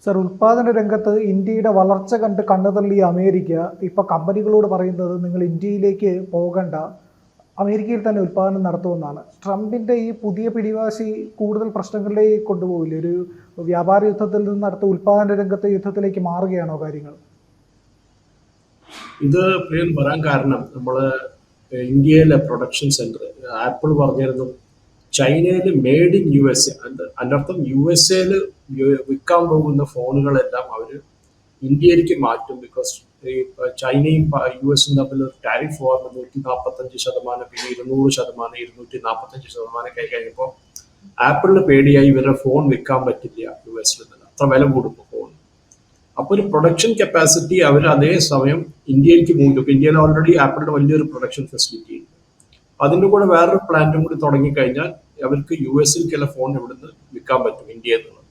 Sir, ഉൽപാദന രംഗത്ത് ഇന്ത്യയുടെ വളർച്ച കണ്ട് കണ്ണുതള്ളിയ അമേരിക്ക ഇപ്പോൾ കമ്പനികളോട് പറയുന്നത് നിങ്ങൾ ഇന്ത്യയിലേക്ക് പോകണ്ട, അമേരിക്കയിൽ തന്നെ ഉൽപാദനം നടത്തുമെന്നാണ്. ട്രംപിൻ്റെ ഈ പുതിയ പിടിവാശി കൂടുതൽ പ്രശ്നങ്ങളിലേക്ക് കൊണ്ടുപോകില്ലേ? ഒരു വ്യാപാര യുദ്ധത്തിൽ നിന്ന് അടുത്ത ഉൽപാദന രംഗത്തെ യുദ്ധത്തിലേക്ക് മാറുകയാണോ കാര്യങ്ങൾ? ഇത് പ്രിയൻ വരാൻ കാരണം ഇന്ത്യയിലെ പ്രൊഡക്ഷൻ സെന്റർ ആപ്പിൾ പറഞ്ഞിരുന്നു ചൈനയിൽ മെയ്ഡ് ഇൻ USA. അതിനർത്ഥം USA വിൽക്കാൻ പോകുന്ന ഫോണുകളെല്ലാം അവർ ഇന്ത്യയിലേക്ക് മാറ്റും. ബിക്കോസ് ഈ ചൈനയും US തമ്മിൽ ടാരിഫ് വാർ 145%, പിന്നെ 200%, 245% കൈ കഴിഞ്ഞപ്പോൾ ആപ്പിളിന് പേടിയായി ഇവരുടെ ഫോൺ വിൽക്കാൻ പറ്റില്ല US നിന്ന്, അത്ര വില കൂടും ഫോൺ. അപ്പോൾ ഒരു പ്രൊഡക്ഷൻ കപ്പാസിറ്റി അവർ അതേ സമയം ഇന്ത്യയിലേക്ക് മൂന്നും. ഇന്ത്യയിൽ ഓൾറെഡി ആപ്പിളിന്റെ വലിയൊരു പ്രൊഡക്ഷൻ ഫെസിലിറ്റി ഉണ്ട്. അതിൻ്റെ കൂടെ വേറൊരു പ്ലാന്റും കൂടി തുടങ്ങിക്കഴിഞ്ഞാൽ അവർക്ക് US-ലേക്കുള്ള ഫോൺ ഇവിടുന്ന് വിൽക്കാൻ പറ്റും ഇന്ത്യയിൽ നിന്ന്.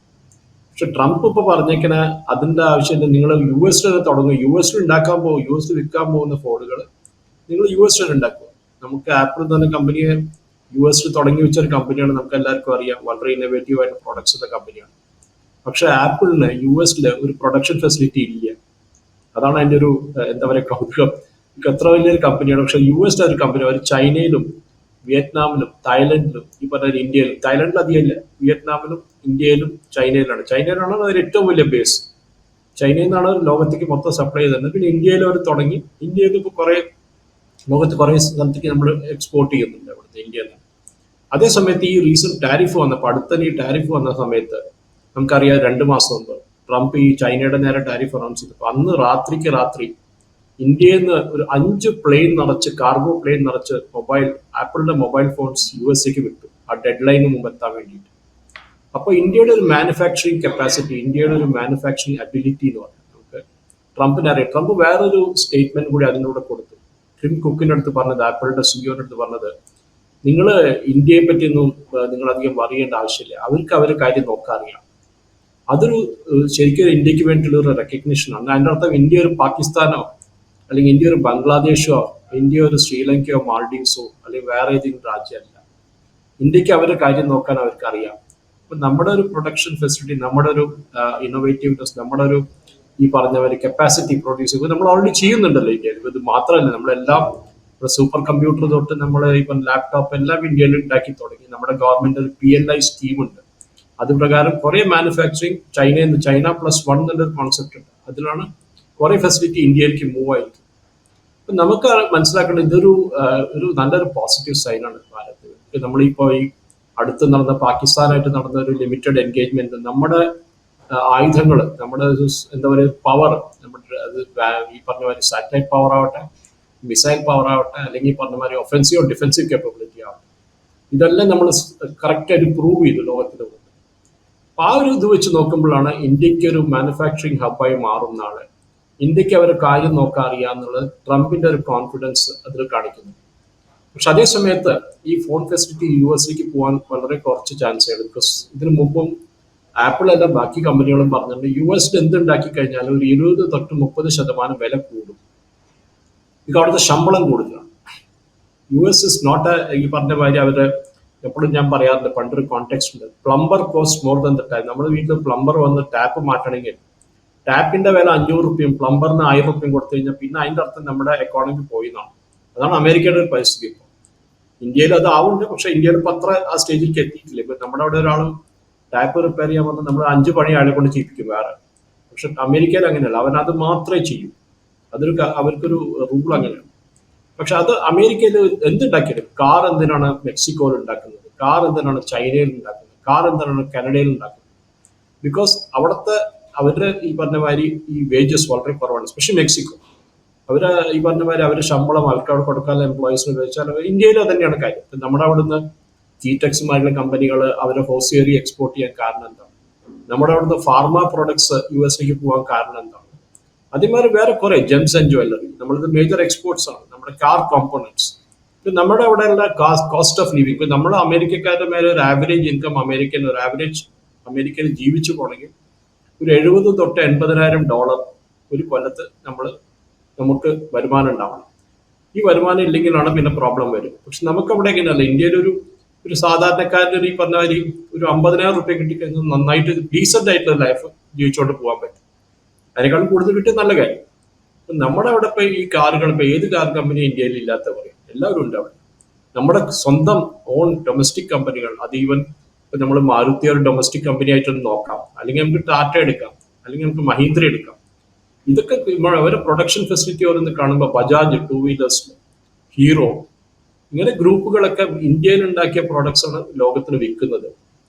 പക്ഷെ ട്രംപ് ഇപ്പോൾ പറഞ്ഞേക്കണ അതിൻ്റെ ആവശ്യമില്ല, നിങ്ങൾ US-ൽ തുടങ്ങും, US-ൽ ഉണ്ടാക്കാൻ പോകും, US-ൽ വിൽക്കാൻ പോകുന്ന ഫോണുകൾ നിങ്ങൾ US-ൽ ഉണ്ടാക്കുക. നമുക്ക് ആപ്പിൾ തന്നെ കമ്പനിയെ US-ൽ തുടങ്ങി വെച്ചൊരു കമ്പനിയാണ്, നമുക്ക് എല്ലാവർക്കും അറിയാം, വളരെ ഇന്നോവേറ്റീവ് ആയിട്ട് പ്രോഡക്ട്സ് ഉള്ള കമ്പനിയാണ്. പക്ഷെ ആപ്പിളിന് US-ൽ ഒരു പ്രൊഡക്ഷൻ ഫെസിലിറ്റി ഇല്ല. അതാണ് അതിൻ്റെ ഒരു എന്താ പറയുക കൗതുകം. എത്ര വലിയൊരു കമ്പനിയാണ്, പക്ഷെ US-ലെ ഒരു കമ്പനി അവർ ചൈനയിലും വിയറ്റ്നാമിലും തായ്ലൻഡിലും ഈ പറഞ്ഞ ഇന്ത്യയിലും, തായ്ലൻഡിൽ അധികമില്ല, വിയറ്റ്നാമിലും ഇന്ത്യയിലും ചൈനയിലാണ്. ചൈനയിലാണ് അവർ ഏറ്റവും വലിയ ബേസ്. ചൈനയിൽ നിന്നാണ് ലോകത്തേക്ക് മൊത്തം സപ്ലൈ ചെയ്തത്. പിന്നെ ഇന്ത്യയിൽ അവർ തുടങ്ങി, ഇന്ത്യയിൽ ഇപ്പോൾ കുറേ ലോകത്ത് കുറേ സ്ഥലത്തേക്ക് നമ്മൾ എക്സ്പോർട്ട് ചെയ്യുന്നുണ്ട് അവിടുത്തെ ഇന്ത്യയിൽ നിന്ന്. അതേ സമയത്ത് ഈ റീസെന്റ് ടാരിഫ് വന്നപ്പോൾ, അടുത്ത ഈ ടാരിഫ് വന്ന സമയത്ത് നമുക്കറിയാം 2 മാസം മുമ്പ് ട്രംപ് ഈ ചൈനയുടെ നേരെ ടാരിഫ് അനൗൺസ് ചെയ്തപ്പോൾ അന്ന് രാത്രിക്ക് രാത്രി ഇന്ത്യയിൽ നിന്ന് ഒരു 5 പ്ലെയിൻ നിറച്ച്, കാർഗോ പ്ലെയിൻ നിറച്ച് ആപ്പിളിന്റെ മൊബൈൽ ഫോൺസ് USA-ക്ക് വിട്ടു, ആ ഡെഡ് ലൈന് മുമ്പ് എത്താൻ വേണ്ടിയിട്ട്. അപ്പോൾ ഇന്ത്യയുടെ ഒരു മാനുഫാക്ചറിങ് കപ്പാസിറ്റി, ഇന്ത്യയുടെ ഒരു മാനുഫാക്ചറിങ് അബിലിറ്റി എന്ന് പറഞ്ഞാൽ നമുക്ക് ട്രംപിനെ അറിയാം. ട്രംപ് വേറൊരു സ്റ്റേറ്റ്മെന്റ് കൂടി അതിലൂടെ കൊടുത്തു. ടിം കുക്കിന്റെ അടുത്ത് പറഞ്ഞത്, ആപ്പിളിന്റെ CEO അടുത്ത് പറഞ്ഞത്, നിങ്ങൾ ഇന്ത്യയെ പറ്റിയൊന്നും നിങ്ങൾ അധികം അറിയേണ്ട ആവശ്യമില്ല, അവർക്ക് അവരുടെ കാര്യം നോക്കാറിയാം. അതൊരു ശരിക്കും ഇന്ത്യക്ക് വേണ്ടിയിട്ടുള്ള ഒരു റെക്കഗ്നിഷനാണ്. അതിൻ്റെ അർത്ഥം ഇന്ത്യ ഒരു പാകിസ്ഥാനോ അല്ലെങ്കിൽ ഇന്ത്യ ഒരു ബംഗ്ലാദേശോ ഇന്ത്യ ഒരു ശ്രീലങ്കയോ മാൾഡീവ്സോ അല്ലെങ്കിൽ വേറെ ഏതെങ്കിലും രാജ്യമല്ല. ഇന്ത്യക്ക് അവരുടെ കാര്യം നോക്കാൻ അവർക്ക് അറിയാം. അപ്പം നമ്മുടെ ഒരു പ്രൊഡക്ഷൻ ഫെസിലിറ്റി, നമ്മുടെ ഒരു ഇന്നോവേറ്റീവ്നെസ്, നമ്മുടെ ഒരു ഈ പറഞ്ഞ പോലെ കപ്പാസിറ്റി പ്രൊഡ്യൂസ് ചെയ്യുമ്പോൾ നമ്മൾ ഓൾറെഡി ചെയ്യുന്നുണ്ടല്ലോ ഇന്ത്യയിൽ. ഇത് മാത്രമല്ല, നമ്മളെല്ലാം സൂപ്പർ കമ്പ്യൂട്ടർ തൊട്ട് നമ്മൾ ഇപ്പം ലാപ്ടോപ്പ് എല്ലാം ഇന്ത്യയിൽ ഉണ്ടാക്കി തുടങ്ങി. നമ്മുടെ ഗവൺമെന്റ് ഒരു PLI സ്കീമുണ്ട്. അത് പ്രകാരം കുറെ മാനുഫാക്ചറിങ് China+1 എന്നൊരു കോൺസെപ്റ്റ് ഉണ്ട്. അതിലാണ് കുറെ ഫെസിലിറ്റി ഇന്ത്യയിലേക്ക് മൂവ് ആയിരിക്കും. അപ്പം നമുക്ക് മനസ്സിലാക്കേണ്ടത് ഇതൊരു നല്ലൊരു പോസിറ്റീവ് സൈനാണ് ഭാരത്. നമ്മളിപ്പോൾ ഈ അടുത്ത് നടന്ന പാകിസ്ഥാനായിട്ട് നടന്ന ഒരു ലിമിറ്റഡ് എൻഗേജ്മെന്റ്, നമ്മുടെ ആയുധങ്ങൾ, നമ്മുടെ എന്താ പറയുക പവർ, നമ്മുടെ അത് ഈ പറഞ്ഞ മാതിരി സാറ്റലൈറ്റ് പവർ ആവട്ടെ, മിസൈൽ പവർ ആവട്ടെ, അല്ലെങ്കിൽ ഈ പറഞ്ഞ മാതിരി ഒഫൻസീവ് ഡിഫൻസീവ് കേപ്പബിലിറ്റി ആവട്ടെ, ഇതെല്ലാം നമ്മൾ കറക്റ്റായിട്ട് പ്രൂവ് ചെയ്തു ലോകത്തിന് മുമ്പ്. അപ്പോൾ ആ ഒരു ഇത് വെച്ച് നോക്കുമ്പോഴാണ് ഇന്ത്യക്ക് ഒരു മാനുഫാക്ചറിങ് ഹബ്ബായി മാറുന്നതാണ്. ഇന്ത്യക്ക് അവരുടെ കാര്യം നോക്കാൻ അറിയാമെന്നുള്ളത് ട്രംപിന്റെ ഒരു കോൺഫിഡൻസ് അതിൽ കാണിക്കുന്നു. പക്ഷെ അതേ സമയത്ത് ഈ ഫോൺ ഫെസിലിറ്റി US-ലേക്ക് പോകാൻ വളരെ കുറച്ച് ചാൻസ് ആണ്. ബിക്കോസ് ഇതിനു മുമ്പും ആപ്പിൾ അല്ല ബാക്കി കമ്പനികളും പറഞ്ഞിട്ടുണ്ട്, US-ൽ എന്തുണ്ടാക്കി കഴിഞ്ഞാലും ഒരു 20 തൊട്ട് 30% വില കൂടും. ഇത് അവിടുത്തെ ശമ്പളം കൂടുതലാണ്. US ഇസ് നോട്ട് ഈ പറഞ്ഞ മാതിരി അവര് എപ്പോഴും ഞാൻ പറയാറുണ്ട്, പണ്ടൊരു കോണ്ടെക്സ്റ്റ് ഉണ്ട്, plumber cost more than the time. നമ്മുടെ വീട്ടിൽ പ്ലംബർ വന്ന് ടാപ്പ് മാറ്റണമെങ്കിൽ ടാപ്പിന്റെ വില 500 രൂപയും പ്ലംബറിന് 1000 രൂപയും കൊടുത്തു കഴിഞ്ഞാൽ പിന്നെ അതിന്റെ അർത്ഥം നമ്മുടെ എക്കോണമി പോയി എന്നാണ്. അതാണ് അമേരിക്കയുടെ ഒരു പരിസ്ഥിതി. ഇപ്പോൾ ഇന്ത്യയിൽ അത് ആവുന്നുണ്ട്, പക്ഷെ ഇന്ത്യയിൽ ഇപ്പം അത്ര ആ സ്റ്റേജിലേക്ക് എത്തിയിട്ടില്ല. ഇപ്പൊ നമ്മുടെ അവിടെ ഒരാൾ ടാപ്പ് റിപ്പയർ ചെയ്യാൻ വന്നാൽ നമ്മൾ 5 പണി അയാളെ കൊണ്ട് ചെയ്യിപ്പിക്കും വേറെ. പക്ഷെ അമേരിക്കയിൽ അങ്ങനെയല്ല, അവൻ അത് മാത്രമേ ചെയ്യൂ. അവർക്കൊരു റൂൾ അങ്ങനെയാണ്. പക്ഷെ അത് അമേരിക്കയിൽ എന്തുണ്ടാക്കിയാലും, കാർ എന്തിനാണ് മെക്സിക്കോയിൽ ഉണ്ടാക്കുന്നത്, കാർ എന്തിനാണ് ചൈനയിൽ ഉണ്ടാക്കുന്നത്, കാർ എന്തിനാണ് കാനഡയിൽ ഉണ്ടാക്കുന്നത്? ബിക്കോസ് അവിടുത്തെ അവരുടെ ഈ പറഞ്ഞ മാതിരി ഈ വേജസ് വളരെ കുറവാണ്. എസ്പെഷ്യലി മെക്സിക്കോ, അവര് ഈ പറഞ്ഞ മാതിരി അവരുടെ ശമ്പളം അവർക്ക് അവിടെ കൊടുക്കാനുള്ള എംപ്ലോയീസിന് ഉപയോഗിച്ചാൽ ഇന്ത്യയിൽ തന്നെയാണ് കാര്യം. നമ്മുടെ അവിടുന്ന് G-Texമാരുടെ കമ്പനികൾ അവരെ ഹോസിയറി എക്സ്പോർട്ട് ചെയ്യാൻ കാരണം എന്താണ്? നമ്മുടെ അവിടുന്ന് ഫാർമ പ്രോഡക്ട്സ് US-ലേക്ക് പോകാൻ കാരണം എന്താണ്? അതേമാതിരി വേറെ കുറെ ജെംസ് ആൻഡ് ജ്വല്ലറി, നമ്മളിത് മേജർ എക്സ്പോർട്സ് ആണ്. നമ്മുടെ കാർ കോമ്പോണൻസ്, നമ്മുടെ അവിടെ ഉള്ള കോസ്റ്റ് ഓഫ് ലിവിങ്. ഇപ്പൊ നമ്മൾ അമേരിക്കക്കാരുടെ മേലെ ഒരു ആവറേജ് ഇൻകം അമേരിക്കയിൽ ജീവിച്ചു പോകണമെങ്കിൽ ഒരു 70 തൊട്ട് 80,000 ഡോളർ ഒരു കൊല്ലത്ത് നമുക്ക് വരുമാനം ഉണ്ടാവണം. ഈ വരുമാനം ഇല്ലെങ്കിലാണ് പിന്നെ പ്രോബ്ലം വരും. പക്ഷെ നമുക്ക് അവിടെ എങ്ങനെയല്ല, ഇന്ത്യയിൽ ഒരു സാധാരണക്കാരൻ്റെ ഈ പറഞ്ഞ മാതിരി ഒരു 50,000 രൂപ കിട്ടിക്കഴിഞ്ഞാൽ നന്നായിട്ട് ഡീസന്റ് ആയിട്ടുള്ള ലൈഫ് ജീവിച്ചുകൊണ്ട് പോകാൻ പറ്റും. അതിനേക്കാളും കൂടുതൽ കിട്ടിയ നല്ല കാര്യം. ഇപ്പൊ നമ്മുടെ അവിടെ ഇപ്പൊ ഈ കാറുകൾ ഇപ്പൊ ഏത് കാർ കമ്പനി ഇന്ത്യയിൽ ഇല്ലാത്ത പറയും, എല്ലാവരും ഉണ്ട് അവിടെ. നമ്മുടെ സ്വന്തം ഓൺ ഡൊമസ്റ്റിക് കമ്പനികൾ, അത് ഈവൻ ഇപ്പൊ നമ്മൾ മാരുതി ഒരു ഡൊമസ്റ്റിക് കമ്പനി ആയിട്ടൊന്ന് നോക്കാം, അല്ലെങ്കിൽ നമുക്ക് ടാറ്റ എടുക്കാം, അല്ലെങ്കിൽ നമുക്ക് മഹീന്ദ്ര എടുക്കാം. ഇതൊക്കെ അവരുടെ പ്രൊഡക്ഷൻ ഫെസിലിറ്റി ഓരോന്ന് കാണുമ്പോൾ ബജാജ് ടൂ വീലേഴ്സ്, ഹീറോ, ഇങ്ങനെ ഗ്രൂപ്പുകളൊക്കെ ഇന്ത്യയിൽ ഉണ്ടാക്കിയ പ്രോഡക്ട്സ് ആണ് ലോകത്തിന് വിൽക്കുന്നത്.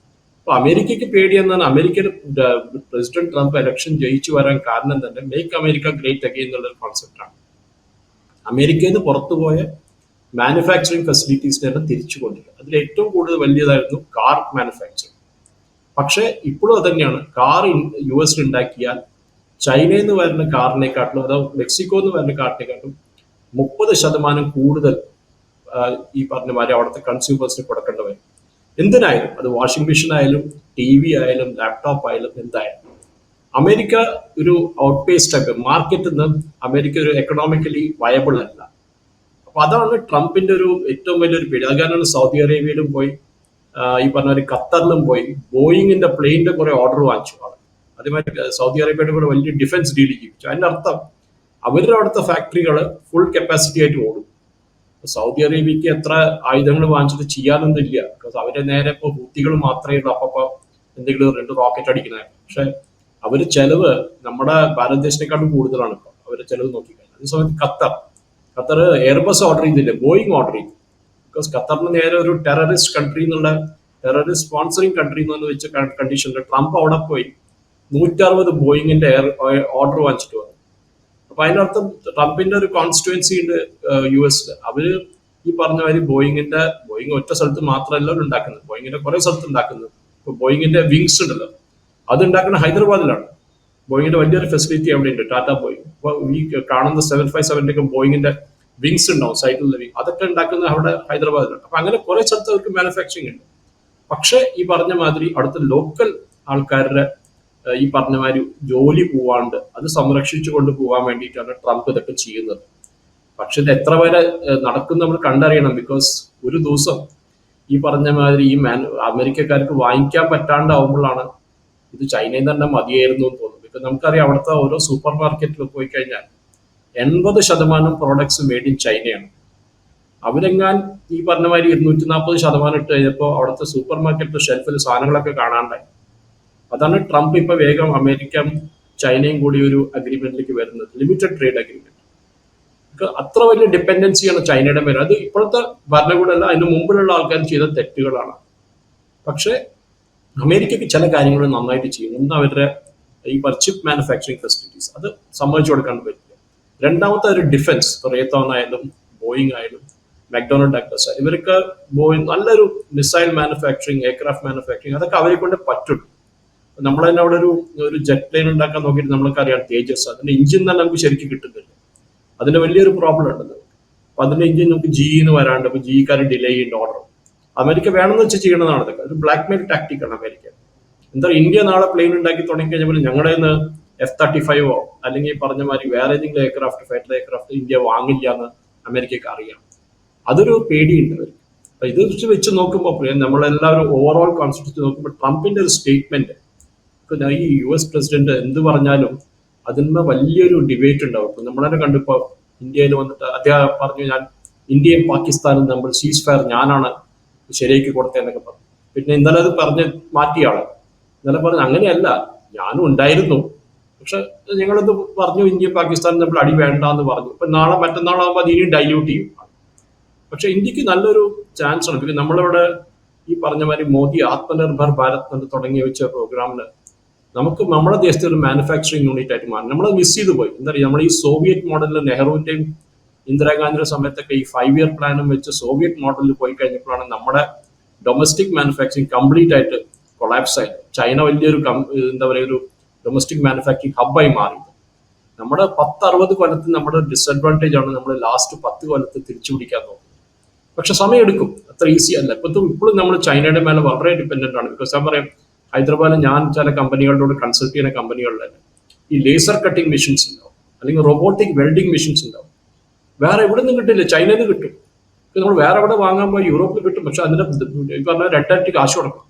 അപ്പൊ അമേരിക്കയ്ക്ക് പേടിയെന്നാണ് അമേരിക്കയുടെ പ്രസിഡന്റ് ട്രംപ് ഇലക്ഷൻ ജയിച്ചു വരാൻ കാരണം തന്നെ മേക്ക് അമേരിക്ക ഗ്രേറ്റ് അഗെയിൻ എന്നുള്ള ഒരു കോൺസെപ്റ്റാണ്. അമേരിക്കയിൽ നിന്ന് പുറത്തുപോയ മാനുഫാക്ചറിങ് ഫെസിലിറ്റീസിനെ എല്ലാം തിരിച്ചു കൊണ്ടുവരിക. അതിൽ ഏറ്റവും കൂടുതൽ വലിയതായിരുന്നു കാർ മാനുഫാക്ചറിങ്. പക്ഷേ ഇപ്പോഴും അത് തന്നെയാണ്. കാർ യു എസിൽ ഉണ്ടാക്കിയാൽ ചൈനയിൽ നിന്ന് വരുന്ന കാറിനെക്കാട്ടിലും അതോ മെക്സിക്കോയിൽ നിന്ന് വരുന്ന കാറിനെക്കാട്ടിലും 30% കൂടുതൽ ഈ പറഞ്ഞ മാതിരി അവിടുത്തെ കൺസ്യൂമേഴ്സിന് കൊടുക്കേണ്ടി വരും. എന്തിനായാലും, അത് വാഷിംഗ് മെഷീൻ ആയാലും ടി വി ആയാലും ലാപ്ടോപ്പ് ആയാലും എന്തായാലും. അമേരിക്ക ഒരു ഔട്ട്പേസ് ടൈപ്പ് മാർക്കറ്റിൽ നിന്ന് അമേരിക്ക ഒരു എക്കണോമിക്കലി വയബിൾ അല്ല. അപ്പൊ അതാണ് ട്രംപിന്റെ ഒരു ഏറ്റവും വലിയൊരു പേടി. അത് കാരണമാണ് സൗദി അറേബ്യയിലും പോയി ഈ പറഞ്ഞ ഒരു ഖത്തറിലും പോയി ബോയിങ്ങിന്റെ പ്ലെയിനിന്റെ കുറെ ഓർഡർ വാങ്ങിച്ചു. അതേമാതിരി സൗദി അറേബ്യയുടെ കൂടെ വലിയ ഡിഫൻസ് ഡീൽ ജീവിച്ചു. അതിന്റെ അർത്ഥം അവരുടെ അവിടുത്തെ ഫാക്ടറികൾ ഫുൾ കപ്പാസിറ്റി ആയിട്ട് ഓടും. സൗദി അറേബ്യക്ക് എത്ര ആയുധങ്ങൾ വാങ്ങിച്ചിട്ട് ചെയ്യാനൊന്നും ഇല്ല. ബിക്കോസ് അവരെ നേരെ ഇപ്പോൾ ഹൂത്തികൾ മാത്രമേ ഉള്ളൂ അപ്പൊ എന്തെങ്കിലും 2 റോക്കറ്റ് അടിക്കുന്നത്. പക്ഷെ അവര് ചെലവ് നമ്മുടെ ഭാരത ദേശത്തിനെക്കാളും കൂടുതലാണ് ഇപ്പൊ അവരുടെ ചെലവ് നോക്കിക്കഴിഞ്ഞാൽ. അതേസമയത്ത് ഖത്തർ എയർബസ് ഓർഡർ ചെയ്തില്ലേ, ബോയിങ് ഓർഡർ ചെയ്തു. ബിക്കോസ് ഖത്തറിന് നേരെ ഒരു ടെററിസ്റ്റ് കൺട്രി എന്നുള്ള ടെററിസ്റ്റ് സ്പോൺസറിങ് കൺട്രി എന്ന് വെച്ച കണ്ടീഷനിൽ ട്രംപ് അവിടെ പോയി 160 ബോയിങ്ങിന്റെ ഓർഡർ വാങ്ങിച്ചിട്ട് വന്നു. അപ്പൊ അതിനർത്ഥം ട്രംപിന്റെ ഒരു കോൺസ്റ്റിറ്റ്യുവൻസി ഉണ്ട് യു എസിൽ. അവര് ഈ പറഞ്ഞ മാതിരി ബോയിങ് ഒറ്റ സ്ഥലത്ത് മാത്രമല്ല ഉണ്ടാക്കുന്നത്, ബോയിങ്ങിന്റെ കുറെ സ്ഥലത്ത് ഉണ്ടാക്കുന്നത്. ഇപ്പൊ ബോയിങ്ങിന്റെ വിങ്സ് ഉണ്ടല്ലോ, അത് ഉണ്ടാക്കുന്നത് ഹൈദരാബാദിലാണ്. ബോയിങ്ങിന്റെ വലിയൊരു ഫെസിലിറ്റി അവിടെ ഉണ്ട്, ടാറ്റ ബോയിങ്. അപ്പൊ ഈ കാണുന്ന 757 ഒക്കെ ബോയിങ്ങിന്റെ വിങ്സ് ഉണ്ടാവും, സൈഡിലുള്ള വിങ്, അതൊക്കെ ഉണ്ടാക്കുന്നത് അവിടെ ഹൈദരാബാദിലാണ്. അപ്പൊ അങ്ങനെ കുറെ സ്ഥലത്ത് അവർക്ക് മാനുഫാക്ചറിങ് ഉണ്ട്. പക്ഷെ ഈ പറഞ്ഞ മാതിരി അവിടുത്തെ ലോക്കൽ ആൾക്കാരുടെ ഈ പറഞ്ഞ മാതിരി ജോലി പോവാണ്ട് അത് സംരക്ഷിച്ചു കൊണ്ട് പോകാൻ വേണ്ടിയിട്ടാണ് ട്രംപ് ഇതൊക്കെ ചെയ്യുന്നത്. പക്ഷെ ഇത് എത്ര വരെ നടക്കും നമ്മൾ കണ്ടറിയണം. ബിക്കോസ് ഒരു ദിവസം ഈ പറഞ്ഞ മാതിരി ഈ അമേരിക്കക്കാർക്ക് വാങ്ങിക്കാൻ പറ്റാണ്ടാവുമ്പോഴാണ് ഇത് ചൈനയിൽ നിന്ന് തന്നെ മതിയായിരുന്നു എന്ന് തോന്നുന്നു. ബിക്കോസ് നമുക്കറിയാം അവിടുത്തെ ഓരോ സൂപ്പർ മാർക്കറ്റിൽ പോയി കഴിഞ്ഞാൽ 80% പ്രോഡക്ട്സ് മെയ്ഡ് ഇൻ ചൈനയാണ്. അവരെങ്ങാൻ ഈ പറഞ്ഞ മാതിരി 240% ഇട്ട് കഴിഞ്ഞപ്പോൾ അവിടുത്തെ സൂപ്പർ മാർക്കറ്റിലെ ഷെൽഫിൽ സാധനങ്ങളൊക്കെ കാണാണ്ടായി. അതാണ് ട്രംപ് ഇപ്പൊ വേഗം അമേരിക്ക ചൈനയും കൂടി ഒരു അഗ്രിമെന്റിലേക്ക് വരുന്നത്, ലിമിറ്റഡ് ട്രേഡ് അഗ്രിമെന്റ്. അത്ര വലിയ ഡിപ്പെൻഡൻസിയാണ് ചൈനയുടെ മേലെ. അത് ഇപ്പോഴത്തെ ഭരണകൂടമല്ല, അതിന് മുമ്പിലുള്ള ആൾക്കാർ ചെയ്ത തെറ്റുകളാണ്. പക്ഷെ അമേരിക്കക്ക് ചില കാര്യങ്ങൾ നന്നായിട്ട് ചെയ്യും. ഒന്ന് അവരുടെ ഈ ചിപ്പ് മാനുഫാക്ചറിങ് ഫെസിലിറ്റീസ്, അത് സമ്മതിച്ചു കൊടുക്കാൻ പറ്റില്ല. രണ്ടാമത്തെ ഒരു ഡിഫൻസ്, റേത്തോൺ ആയാലും ബോയിങ് ആയാലും മെക്ഡൊണാൾഡ് ആക്ടേഴ്സ്, ഇവർക്ക് നല്ലൊരു മിസൈൽ മാനുഫാക്ചറിങ്, എയർക്രാഫ്റ്റ് മാനുഫാക്ചറിങ്, അതൊക്കെ അവരെ കൊണ്ട് പറ്റും. നമ്മൾ തന്നെ അവിടെ ഒരു ജെറ്റ് പ്ലെയിൻ ഉണ്ടാക്കാൻ നോക്കിയിട്ട് നമ്മൾക്ക് അറിയാം തേജസ്, അതിന്റെ എഞ്ചിൻ തന്നെ നമുക്ക് ശരിക്കും കിട്ടുന്നില്ല. അതിന്റെ വലിയൊരു പ്രോബ്ലം ഉണ്ട്. അപ്പൊ അതിന്റെ എഞ്ചിൻ നമുക്ക് GE വരാണ്ട്, അപ്പൊ GE ഡിലേ ചെയ്യുന്ന ഓർഡർ അമേരിക്ക വേണമെന്ന് വെച്ച് ചെയ്യണതാണ്. അതൊക്കെ ഒരു ബ്ലാക്ക് മെയിൽ ടാക്ടിക് ആണ് അമേരിക്ക. എന്താ ഇന്ത്യ നാളെ പ്ലെയിൻ ഉണ്ടാക്കി തുടങ്ങി കഴിഞ്ഞപ്പോൾ ഞങ്ങളുടെ നിന്ന് F-35 അല്ലെങ്കിൽ പറഞ്ഞ മാതിരി വേറെ ഏതെങ്കിലും എയർക്രാഫ്റ്റ്, ഫൈറ്റർ എയർക്രാഫ്റ്റ് ഇന്ത്യ വാങ്ങില്ല എന്ന് അമേരിക്കക്ക് അറിയാം. അതൊരു പേടിയുണ്ട് അവർക്ക്. അപ്പൊ ഇത് വെച്ച് നോക്കുമ്പോൾ നമ്മളെല്ലാവരും ഓവറോൾ കോൺസെപ്റ്റ് നോക്കുമ്പോൾ ട്രംപിന്റെ ഒരു സ്റ്റേറ്റ്മെന്റ്, ഈ US പ്രസിഡന്റ് എന്ത് പറഞ്ഞാലും അതിന്മേൽ വലിയൊരു ഡിബേറ്റ് ഉണ്ടാവും. ഇപ്പൊ നമ്മളെ കണ്ടിപ്പോ ഇന്ത്യയിൽ വന്നിട്ട് അദ്ദേഹം പറഞ്ഞു, ഞാൻ ഇന്ത്യയും പാകിസ്ഥാനും തമ്മിൽ സീസ് ഫയർ ഞാനാണ് ശരിയാക്കി കൊടുത്തതെന്നൊക്കെ പറഞ്ഞു. പിന്നെ ഇന്നലെ അത് പറഞ്ഞ് മാറ്റിയാള് ഇന്നലെ പറഞ്ഞു അങ്ങനെയല്ല, ഞാനും ഉണ്ടായിരുന്നു, പക്ഷെ ഞങ്ങളത് പറഞ്ഞു ഇന്ത്യയും പാകിസ്ഥാനും തമ്മിൽ അടി വേണ്ടെന്ന് പറഞ്ഞു. ഇപ്പൊ നാളെ മറ്റന്നാളാകുമ്പോൾ അത് ഇനിയും ഡൈല്യൂട്ട് ചെയ്യും. പക്ഷെ ഇന്ത്യക്ക് നല്ലൊരു ചാൻസ് ആണ്. പിന്നെ നമ്മളിവിടെ ഈ പറഞ്ഞ മാതിരി മോദി ആത്മനിർഭർ ഭാരത് എന്ന് തുടങ്ങി വെച്ച പ്രോഗ്രാമിന് നമുക്ക് നമ്മുടെ ദേശത്തെ ഒരു മാനുഫാക്ചറിങ് യൂണിറ്റ് ആയിട്ട് മാറി. നമ്മളത് മിസ് ചെയ്തു പോയി. എന്താ പറയുക, നമ്മൾ ഈ സോവിയറ്റ് മോഡലിൽ നെഹ്റുവിന്റെയും ഇന്ദിരാഗാന്ധിയുടെ സമയത്തൊക്കെ ഈ 5 ഇയർ പ്ലാനും വെച്ച് സോവിയറ്റ് മോഡലിൽ പോയി കഴിഞ്ഞപ്പോഴാണ് നമ്മുടെ ഡൊമസ്റ്റിക് മാനുഫാക്ചറിങ് കംപ്ലീറ്റ് ആയിട്ട് കൊളാപ്സ് ആയി. ചൈന വലിയൊരു എന്താ പറയുക ഒരു ഡൊമസ്റ്റിക് മാനുഫാക്ചറിങ് ഹബ്ബായി മാറി. നമ്മുടെ 10-60 കൊല്ലത്തിൽ നമ്മുടെ ഡിസഡ്വാൻറ്റേജ് ആണ് നമ്മൾ ലാസ്റ്റ് 10 കൊല്ലത്ത് തിരിച്ചു പിടിക്കാൻ നോക്കുന്നത്. പക്ഷെ സമയം എടുക്കും, അത്ര ഈസി അല്ല. ഇപ്പോഴും നമ്മൾ ചൈനയുടെ മേലെ വളരെ ഡിപ്പെൻഡന്റ് ആണ്. ബിക്കോസ് ഞാൻ പറയാം, ഹൈദരാബാദിൽ ഞാൻ ചില കമ്പനികളോട് കൺസൾട്ട് ചെയ്യുന്ന കമ്പനികളിൽ തന്നെ ഈ ലേസർ കട്ടിംഗ് മെഷീൻസ് ഉണ്ടാവും, അല്ലെങ്കിൽ റോബോട്ടിക് വെൽഡിംഗ് മെഷീൻസ് ഉണ്ടാവും. വേറെ എവിടെ നിന്നും കിട്ടില്ല, ചൈനയിൽ നിന്ന് കിട്ടും. നമ്മൾ വേറെ എവിടെ വാങ്ങാൻ പോയി യൂറോപ്പിൽ കിട്ടും. പക്ഷെ അതിന്റെ ഈ പറഞ്ഞ 2 ഇരട്ടി കാശ് കൊടുക്കണം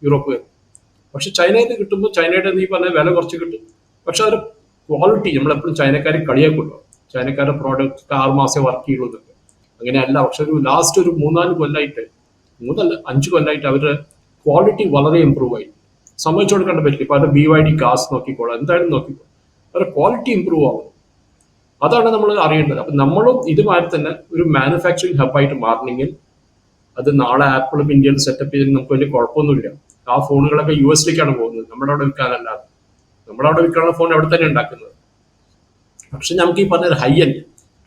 യൂറോപ്പ്. പക്ഷെ ചൈനയിൽ കിട്ടുമ്പോൾ ചൈനയുടെ നീ പറഞ്ഞ വില കുറച്ച് കിട്ടും. പക്ഷെ അതിന്റെ ക്വാളിറ്റി നമ്മളെപ്പോഴും ചൈനക്കാരെ കളിയാക്കുള്ളൂ. ചൈനക്കാരുടെ പ്രോഡക്റ്റ് 6 മാസം വർക്ക് ചെയ്യുള്ളൂ എന്നൊക്കെ. അങ്ങനെയല്ല. പക്ഷെ ഒരു ലാസ്റ്റ് ഒരു 3-4 കൊല്ലമായിട്ട്, 5 കൊല്ലമായിട്ട് അവരുടെ ക്വാളിറ്റി വളരെ ഇമ്പ്രൂവ് ആയി. സമ്മതിച്ചു കൊടുക്കേണ്ട പറ്റില്ല. ഇപ്പൊ അവരുടെ BYD കാസ് നോക്കിക്കോളാം, എന്തായാലും നോക്കിക്കോ, അവരുടെ ക്വാളിറ്റി ഇമ്പ്രൂവ് ആവും. അതാണ് നമ്മൾ അറിയേണ്ടത്. അപ്പൊ നമ്മളും ഇതുമാതിരി തന്നെ ഒരു മാനുഫാക്ചറിങ് ഹബ്ബായിട്ട് മാറണമെങ്കിൽ അത് നാളെ ആപ്പിളും ഇന്ത്യയിൽ സെറ്റപ്പ് ചെയ്തിട്ട് നമുക്ക് വലിയ കുഴപ്പമൊന്നുമില്ല. ആ ഫോണുകളൊക്കെ US പോകുന്നത്, നമ്മുടെ അവിടെ വിൽക്കാനല്ലാതെ. നമ്മുടെ അവിടെ വിൽക്കാനുള്ള ഫോൺ അവിടെ തന്നെ ഉണ്ടാക്കുന്നത്. പക്ഷെ നമുക്ക് ഈ പറഞ്ഞ ഹൈ എൻഡ്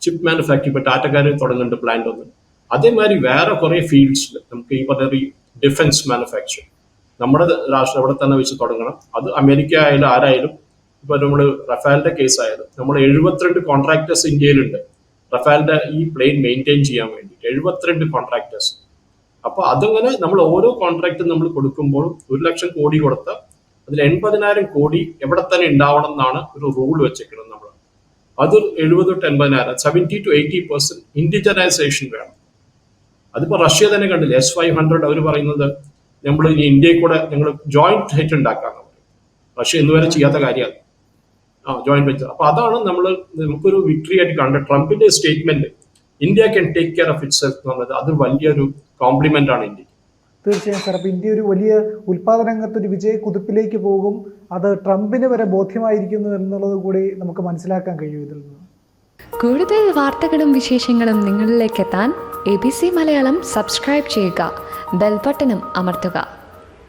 ചിപ്പ് മാനുഫാക്ചറിങ് ഇപ്പൊ ടാറ്റക്കാർ തുടങ്ങുന്നുണ്ട് പ്ലാന്റ് ഒന്ന്. അതേമാതിരി വേറെ കുറെ ഫീൽഡ്സിൽ നമുക്ക് ഈ പറഞ്ഞ ഡിഫൻസ് മാനുഫാക്ചറിങ് നമ്മുടെ രാഷ്ട്രം അവിടെ തന്നെ വെച്ച് തുടങ്ങണം. അത് അമേരിക്ക ആയാലും ആരായാലും. ഇപ്പൊ നമ്മൾ റഫാലിന്റെ കേസ് ആയാലും നമ്മൾ 72 കോൺട്രാക്ടേഴ്സ് ഇന്ത്യയിലുണ്ട് റഫാലിന്റെ ഈ പ്ലെയിൻ മെയിൻറ്റെയിൻ ചെയ്യാൻ വേണ്ടി. 72 കോൺട്രാക്ടേഴ്സ്. അപ്പൊ അതങ്ങനെ നമ്മൾ ഓരോ കോൺട്രാക്റ്റും നമ്മൾ കൊടുക്കുമ്പോഴും 1 ലക്ഷം കോടി കൊടുത്താൽ അതിൽ 80,000 കോടി എവിടെ തന്നെ ഉണ്ടാവണം എന്നാണ് ഒരു റൂൾ വെച്ചേക്കുന്നത് നമ്മൾ. അത് 70-80,000 70 to 80% ഇൻഡിജനൈസേഷൻ വേണം. അതിപ്പോ റഷ്യ തന്നെ കണ്ടില്ല. S-500 അവർ പറയുന്നത് നമ്മൾ ഇനി ഇന്ത്യയിൽ കൂടെ ഞങ്ങൾ ജോയിന്റ് ഹെറ്റ് ഉണ്ടാക്കാന്ന് പറയും. റഷ്യ ഇന്നുവരെ ചെയ്യാത്ത കാര്യമാണ് ജോയിന്റ് വെച്ചർ. അപ്പൊ അതാണ് നമുക്കൊരു വിക്ടറി ആയിട്ട് കണ്ട ട്രംപിന്റെ statement India can take care of it self എന്നുള്ളത്. അത് വലിയൊരു കോംപ്ലിമെന്റ് ആണ് ഇന്ത്യക്ക്. തീർച്ചയായും സാർ. അപ്പോൾ ഇന്ത്യ ഒരു വലിയ ഉൽപ്പാദന രംഗത്ത് ഒരു വിജയ കുതിപ്പിലേക്ക് പോകും. അത് ട്രംപിന് വരെ ബോധ്യമായിരിക്കുന്നു എന്നുള്ളത് കൂടി നമുക്ക് മനസ്സിലാക്കാൻ കഴിയും ഇതിൽ നിന്ന്. കൂടുതൽ വാർത്തകളും വിശേഷങ്ങളും നിങ്ങളിലേക്ക് എത്താൻ ABC മലയാളം സബ്സ്ക്രൈബ് ചെയ്യുക, ബെൽബട്ടനും അമർത്തുക.